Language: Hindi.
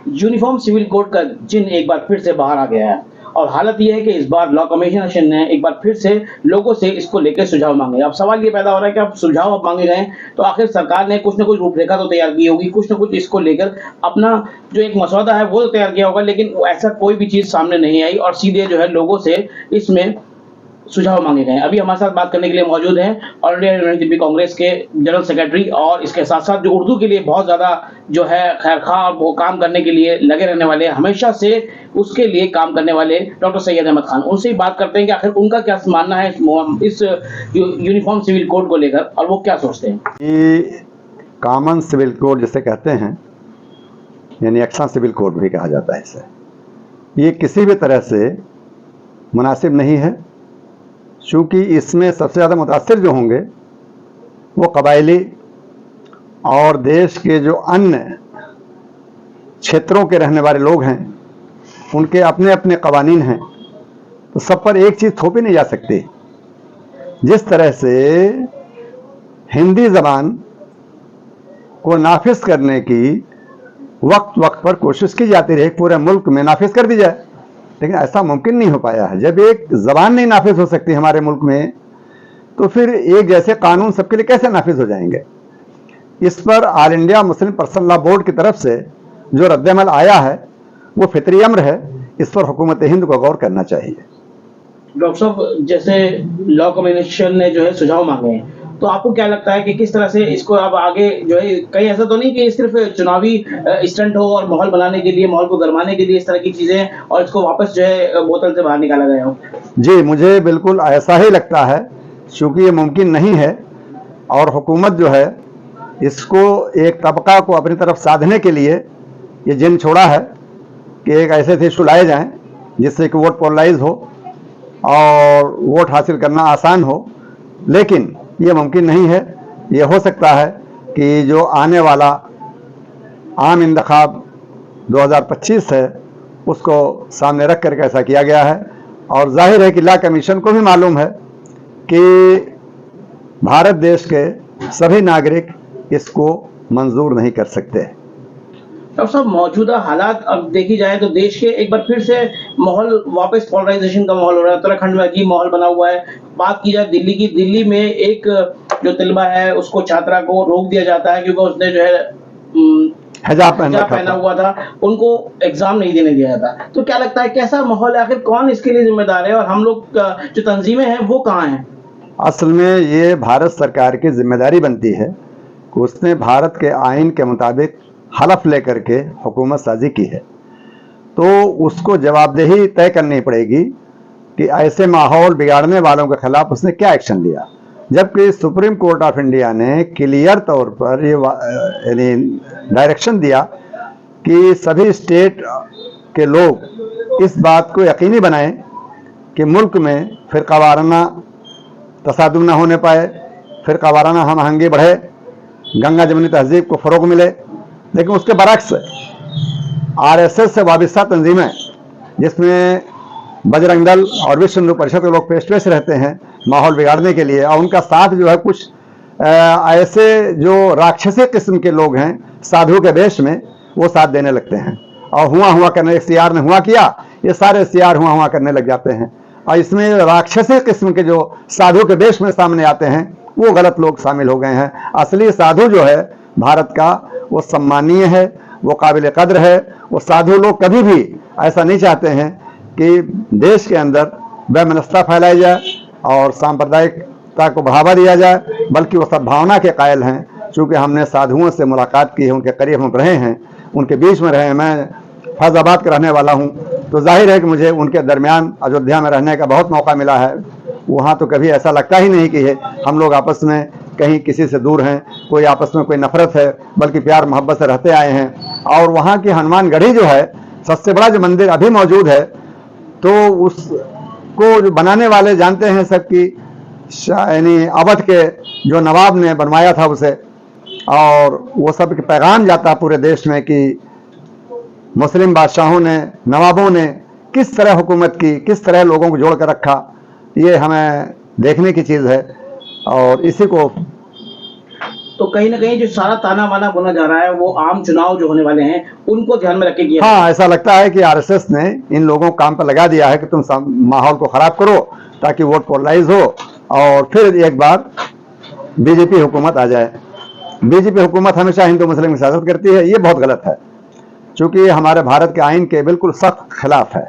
यूनिफॉर्म सिविल कोड का चिन्ह एक बार फिर से बाहर आ गया है और हालत यह है कि इस बार लॉ कमीशन ने एक बार फिर से लोगों से इसको लेकर सुझाव मांगे। अब सवाल ये पैदा हो रहा है कि अब सुझाव अब मांगे गए तो आखिर सरकार ने कुछ न कुछ रूपरेखा तो तैयार की होगी, कुछ न कुछ इसको लेकर अपना जो एक मसौदा है वो तो तैयार किया होगा, लेकिन ऐसा कोई भी चीज़ सामने नहीं आई और सीधे जो है लोगों से इसमें सुझाव मांगे गए हैं। अभी हमारे साथ बात करने के लिए मौजूद हैं ऑल इंडिया यूनियन कांग्रेस के जनरल सेक्रेटरी और इसके साथ-साथ जो उर्दू के लिए बहुत ज़्यादा जो है खैरख़्वाह और वो काम करने के लिए लगे रहने वाले, हमेशा से उसके लिए काम करने वाले डॉक्टर सैयद अहमद खान। उनसे ही बात करते हैं कि आखिर उनका क्या मानना है इस यूनिफॉर्म सिविल कोड को लेकर और वो क्या सोचते हैं? ये कॉमन सिविल कोड जिसे कहते हैं, यानी एक्शन सिविल कोड भी कहा जाता है इसे, ये किसी भी तरह से मुनासिब नहीं है, चूँकि इसमें सबसे ज़्यादा मुतासिर जो होंगे वो कबायली और देश के जो अन्य क्षेत्रों के रहने वाले लोग हैं, उनके अपने अपने कवानीन हैं, तो सब पर एक चीज़ थोपी नहीं जा सकती। जिस तरह से हिंदी ज़बान को नाफिज करने की वक्त वक्त पर कोशिश की जाती रही, पूरे मुल्क में नाफिज कर दी जाए, लेकिन ऐसा मुमकिन नहीं हो पाया है। जब एक ज़बान नहीं नाफिज हो सकती हमारे मुल्क में, तो फिर एक जैसे कानून सबके लिए कैसे नाफिज हो जाएंगे? इस पर all India Muslim personal law board की तरफ से जो रद्दअमल आया है वो फितरी अम्र है, इस पर हुकूमत हिंद को गौर करना चाहिए। डॉक्टर साहब, जैसे लॉ कमीशन ने जो है सुझाव मांगे हैं, तो आपको क्या लगता है कि किस तरह से इसको अब आगे जो है, कहीं ऐसा तो नहीं कि सिर्फ चुनावी स्टंट हो और माहौल बनाने के लिए, माहौल को गरमाने के लिए इस तरह की चीजें और इसको वापस जो है बोतल से बाहर निकाला गया हो? जी, मुझे बिल्कुल ऐसा ही लगता है, क्योंकि ये मुमकिन नहीं है और हुकूमत जो है इसको एक तबका को अपनी तरफ साधने के लिए ये जिन छोड़ा है कि एक ऐसे इशू लाए जाएं जिससे कि वोट पोलराइज हो और वोट हासिल करना आसान हो, लेकिन ये मुमकिन नहीं है। ये हो सकता है कि जो आने वाला आम इंतखाब 2025 है उसको सामने रख करके ऐसा किया गया है, और जाहिर है कि लॉ कमीशन को भी मालूम है कि भारत देश के सभी नागरिक इसको मंजूर नहीं कर सकते। डॉक्टर साहब, मौजूदा हालात अब देखी जाए तो देश के एक बार फिर से माहौल वापस पोलराइजेशन का माहौल हो रहा है। उत्तराखंड में अजीब माहौल बना हुआ है। बात की जाए दिल्ली की, दिल्ली में एक जो तलबा है उसको, छात्रा को रोक दिया जाता है क्योंकि उसने जो है हिजाब पहना हुआ था, उनको एग्जाम नहीं देने दिया जाता। तो क्या लगता है कैसा माहौल है, आखिर कौन इसके लिए जिम्मेदार है और हम लोग जो तंजीमें हैं वो कहाँ हैं? असल में ये भारत सरकार की जिम्मेदारी बनती है कि उसने भारत के आइन के मुताबिक हलफ लेकर के हुकूमत साजी की है, तो उसको जवाबदेही तय करनी पड़ेगी कि ऐसे माहौल बिगाड़ने वालों के खिलाफ उसने क्या एक्शन लिया। जबकि सुप्रीम कोर्ट ऑफ इंडिया ने क्लियर तौर पर ये यानी डायरेक्शन दिया कि सभी स्टेट के लोग इस बात को यकीनी बनाएं कि मुल्क में फ़िरका वाराना तसादुम न होने पाए, फ़िरका वाराना हम आहंगी बढ़े, गंगा जमुनी तहजीब को फ़रोग मिले। लेकिन उसके बरक्स आरएसएस से वाबस्ता तंजीमें, जिसमें बजरंग दल और विश्व हिंदू परिषद के लोग पेश पेश रहते हैं माहौल बिगाड़ने के लिए, और उनका साथ जो है कुछ ऐसे जो राक्षसी किस्म के लोग हैं साधु के वेश में, वो साथ देने लगते हैं और हुआ करने, एक सीआर ने हुआ किया, ये सारे सीआर हुआ करने लग जाते हैं। और इसमें राक्षसी किस्म के जो साधु के वेश में सामने आते हैं वो गलत लोग शामिल हो गए हैं। असली साधु जो है भारत का, वो सम्मानीय है, वो काबिल कद्र है। वो साधु लोग कभी भी ऐसा नहीं चाहते हैं कि देश के अंदर वैमनस्यता फैलाई जाए और सांप्रदायिकता को बढ़ावा दिया जाए, बल्कि वो सद्भावना के कायल हैं। चूँकि हमने साधुओं से मुलाकात की है, उनके करीब हम रहे हैं, उनके बीच में रहे हैं, मैं फैज़ाबाद का रहने वाला हूँ, तो जाहिर है कि मुझे उनके दरमियान अयोध्या में रहने का बहुत मौका मिला है। वहाँ तो कभी ऐसा लगता ही नहीं कि हम लोग आपस में कहीं किसी से दूर हैं, कोई आपस में कोई नफरत है, बल्कि प्यार मोहब्बत से रहते आए हैं। और वहाँ की हनुमानगढ़ी जो है, सबसे बड़ा जो मंदिर अभी मौजूद है, तो उसको जो बनाने वाले जानते हैं सबकी, यानी अवध के जो नवाब ने बनवाया था उसे, और वो सब के पैगाम जाता पूरे देश में कि मुस्लिम बादशाहों ने, नवाबों ने किस तरह हुकूमत की, किस तरह लोगों को जोड़ कर रखा। ये हमें देखने की चीज़ है और इसी को तो कहीं ना कहीं जो सारा ताना बाना बुना जा रहा है वो आम चुनाव जो होने वाले हैं उनको ध्यान में रख के किया। हाँ, ऐसा लगता है कि आरएसएस ने इन लोगों को काम पर लगा दिया है कि तुम माहौल को खराब करो ताकि वोट पोलराइज हो और फिर एक बार बीजेपी हुकूमत आ जाए। बीजेपी हुकूमत हमेशा हिंदू मुस्लिम की सियासत करती है, ये बहुत गलत है, क्योंकि हमारे भारत के आइन के बिल्कुल सख्त खिलाफ है।